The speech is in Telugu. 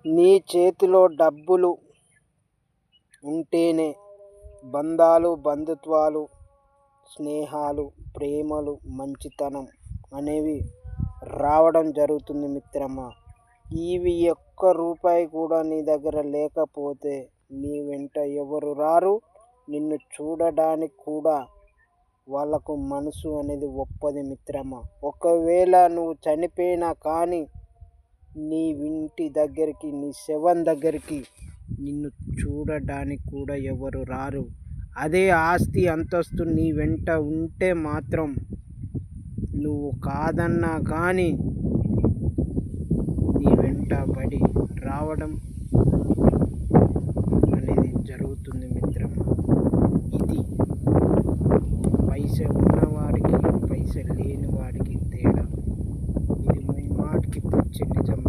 నీ చేతిలో డబ్బులు ఉంటేనే బంధాలు, బంధుత్వాలు, స్నేహాలు, ప్రేమలు, మంచితనం అనేవి రావడం జరుగుతుంది మిత్రమా. ఇవి ఒక్క రూపాయి కూడా నీ దగ్గర లేకపోతే నీ వెంట ఎవరు రారు. నిన్ను చూడడానికి కూడా వాళ్ళకు మనసు అనేది ఒప్పది మిత్రమా. ఒకవేళ నువ్వు చనిపోయినా కానీ నీ ఇంటి దగ్గరికి, నీ శవం దగ్గరికి నిన్ను చూడడానికి కూడా ఎవరు రారు. అదే ఆస్తి అంతస్తు నీ వెంట ఉంటే మాత్రం నువ్వు కాదన్నా కానీ నీ వెంట పడి రావడం అనేది జరుగుతుంది మిత్రమా. ఇది పైస ఉన్నవాడికి, పైస లేని వాడికి తేడా. ఇది ముమ్మాటికి పచ్చి నిజం.